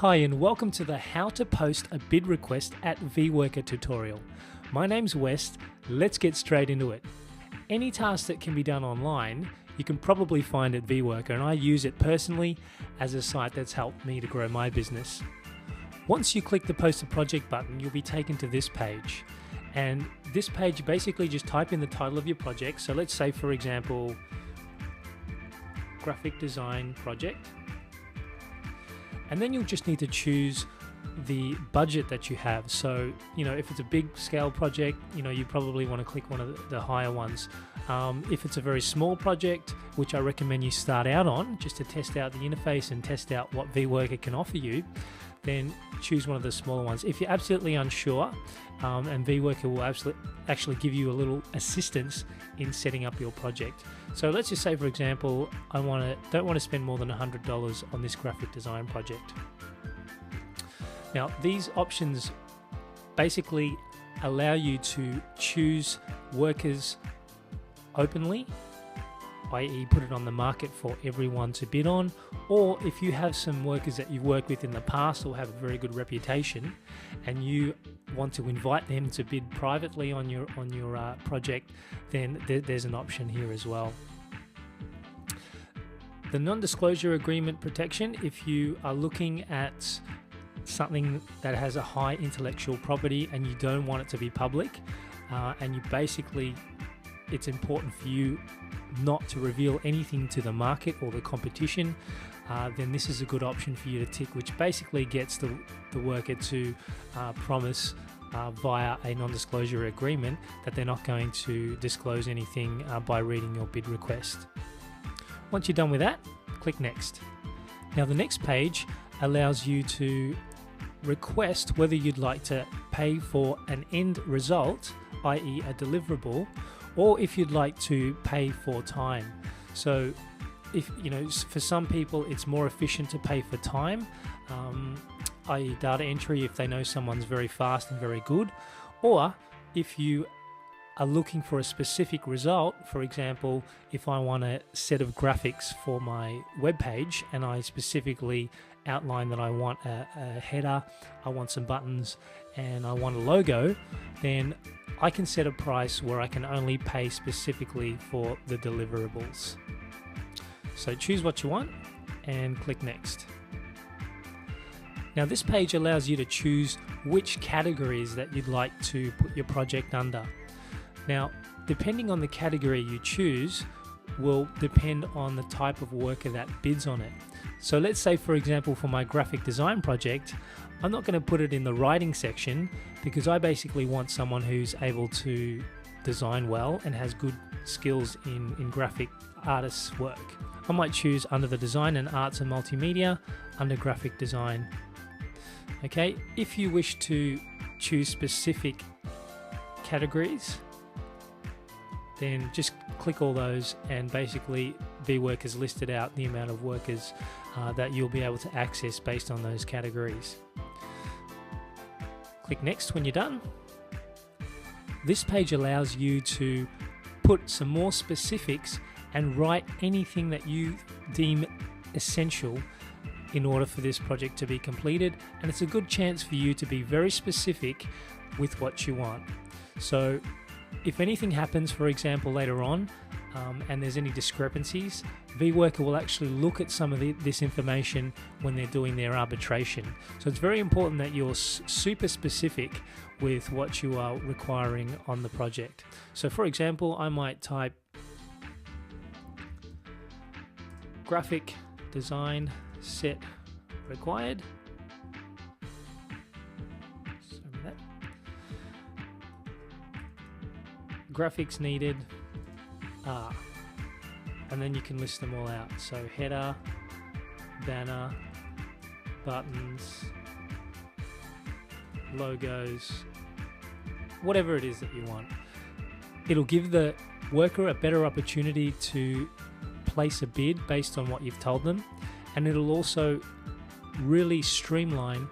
Hi and welcome to the How to Post a Bid Request at Vworker tutorial. My name's West, let's get straight into it. Any task that can be done online, you can probably find at Vworker, and I use it personally as a site that's helped me to grow my business. Once you click the Post a Project button, you'll be taken to this page. And this page, you basically just type in the title of your project. So let's say, for example, graphic design project. And then you'll just need to choose the budget that you have. So, if it's a big scale project, you probably want to click one of the higher ones. If it's a very small project, which I recommend you start out on, just to test out the interface and test out what Vworker can offer you, then choose one of the smaller ones. If you're absolutely unsure, and Vworker will actually give you a little assistance in setting up your project. So let's just say, for example, I don't want to spend more than $100 on this graphic design project. Now, these options basically allow you to choose workers openly, i.e. put it on the market for everyone to bid on, or if you have some workers that you've worked with in the past or have a very good reputation and you want to invite them to bid privately on your project, then there's an option here as well. The non-disclosure agreement protection, if you are looking at something that has a high intellectual property and you don't want it to be public, and it's important for you not to reveal anything to the market or the competition, then this is a good option for you to tick, which basically gets the worker to promise via a non-disclosure agreement that they're not going to disclose anything by reading your bid request. Once you're done with that, click Next. Now the next page allows you to request whether you'd like to pay for an end result, i.e. a deliverable, or if you'd like to pay for time. So if for some people it's more efficient to pay for time, i.e. data entry if they know someone's very fast and very good, or if you are looking for a specific result. For example, if I want a set of graphics for my web page and I specifically outline that I want a header, I want some buttons, and I want a logo, then I can set a price where I can only pay specifically for the deliverables. So choose what you want and click Next. Now this page allows you to choose which categories that you'd like to put your project under. Now, depending on the category you choose will depend on the type of worker that bids on it. So let's say, for example, for my graphic design project, I'm not going to put it in the writing section because I basically want someone who's able to design well and has good skills in graphic artists' work. I might choose under the design and arts and multimedia, under graphic design. Okay, if you wish to choose specific categories, then just click all those, and basically Vworker's listed out the amount of workers that you'll be able to access based on those categories. Click Next when you're done. This page allows you to put some more specifics and write anything that you deem essential in order for this project to be completed, and it's a good chance for you to be very specific with what you want. So if anything happens, for example, later on, and there's any discrepancies, Vworker will actually look at some of this information when they're doing their arbitration. So it's very important that you're super specific with what you are requiring on the project. So for example, I might type graphic design set required. Graphics needed are, and then you can list them all out. So header, banner, buttons, logos, whatever it is that you want. It'll give the worker a better opportunity to place a bid based on what you've told them, and it'll also really streamline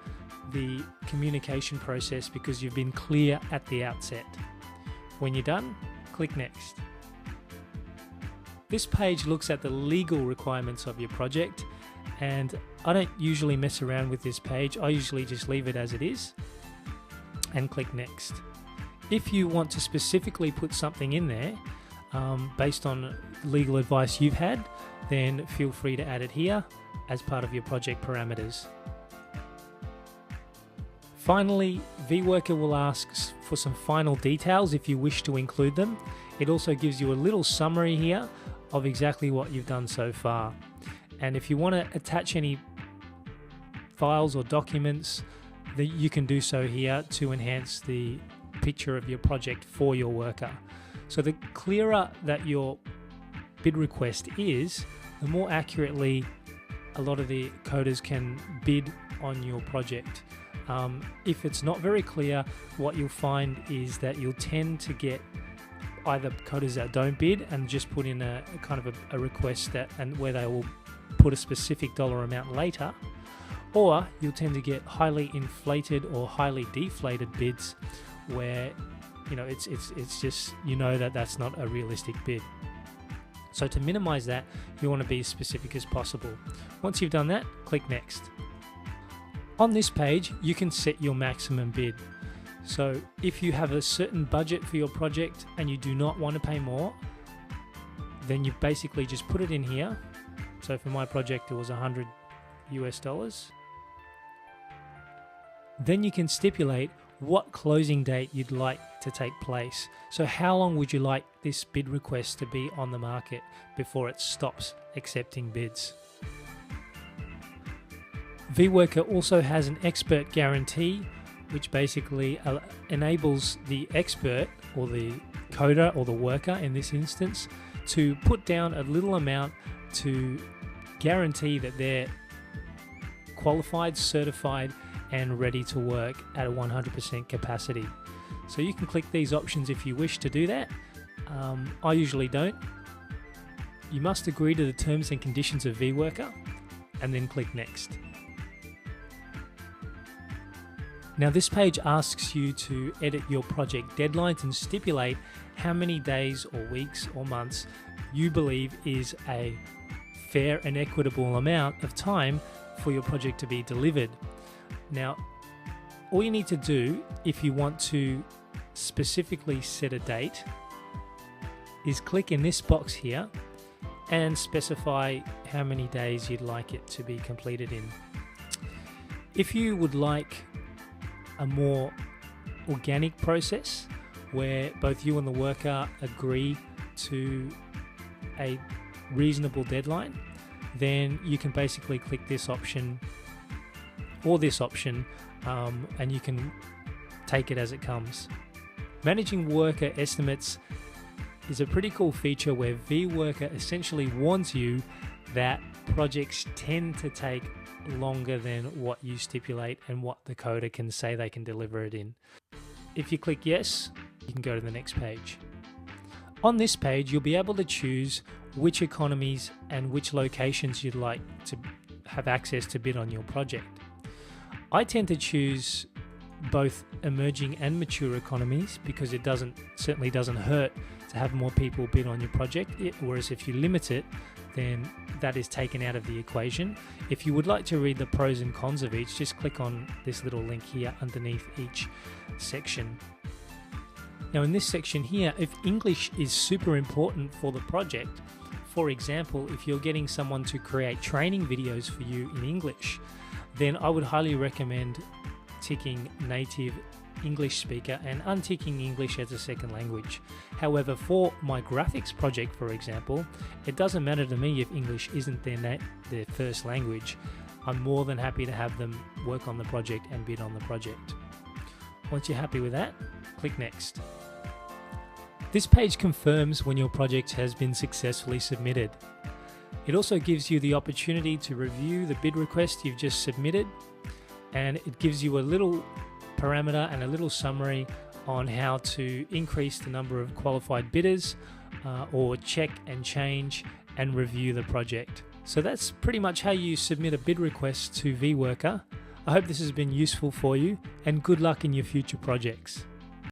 the communication process because you've been clear at the outset. When you're done, click Next. This page looks at the legal requirements of your project and I don't usually mess around with this page. I usually just leave it as it is and click next. If you want to specifically put something in there based on legal advice you've had, then feel free to add it here as part of your project parameters. Finally, Vworker will ask for some final details if you wish to include them. It also gives you a little summary here of exactly what you've done so far. And if you want to attach any files or documents, that you can do so here to enhance the picture of your project for your worker. So the clearer that your bid request is, the more accurately a lot of the coders can bid on your project. If it's not very clear, what you'll find is that you'll tend to get either coders that don't bid and just put in a kind of a request and where they will put a specific dollar amount later, or you'll tend to get highly inflated or highly deflated bids where it's just that that's not a realistic bid. So to minimize that, you want to be as specific as possible. Once you've done that, click next. On this page, you can set your maximum bid. So if you have a certain budget for your project and you do not want to pay more, then you basically just put it in here. So for my project, it was $100 US. Then you can stipulate what closing date you'd like to take place. So how long would you like this bid request to be on the market before it stops accepting bids? Vworker also has an expert guarantee, which basically enables the expert or the coder or the worker in this instance to put down a little amount to guarantee that they're qualified, certified, and ready to work at a 100% capacity. So you can click these options if you wish to do that. I usually don't. You must agree to the terms and conditions of Vworker and then click next. Now this page asks you to edit your project deadlines and stipulate how many days or weeks or months you believe is a fair and equitable amount of time for your project to be delivered. Now, all you need to do if you want to specifically set a date is click in this box here and specify how many days you'd like it to be completed in. If you would like a more organic process where both you and the worker agree to a reasonable deadline, then you can basically click this option or this option and you can take it as it comes. Managing worker estimates is a pretty cool feature where Vworker essentially warns you that projects tend to take longer than what you stipulate and what the coder can say they can deliver it in. If you click yes, you can go to the next page. On this page, you'll be able to choose which economies and which locations you'd like to have access to bid on your project. I tend to choose both emerging and mature economies because it certainly doesn't hurt to have more people bid on your project, whereas if you limit it, then that is taken out of the equation. If you would like to read the pros and cons of each, just click on this little link here underneath each section. Now in this section here, if English is super important for the project, for example, if you're getting someone to create training videos for you in English, then I would highly recommend ticking native English speaker and unticking English as a second language. However, for my graphics project, for example, it doesn't matter to me if English isn't their first language. I'm more than happy to have them work on the project and bid on the project. Once you're happy with that, click next. This page confirms when your project has been successfully submitted. It also gives you the opportunity to review the bid request you've just submitted, and it gives you a little parameter and a little summary on how to increase the number of qualified bidders or check and change and review the project. So that's pretty much how you submit a bid request to Vworker. I hope this has been useful for you, and good luck in your future projects.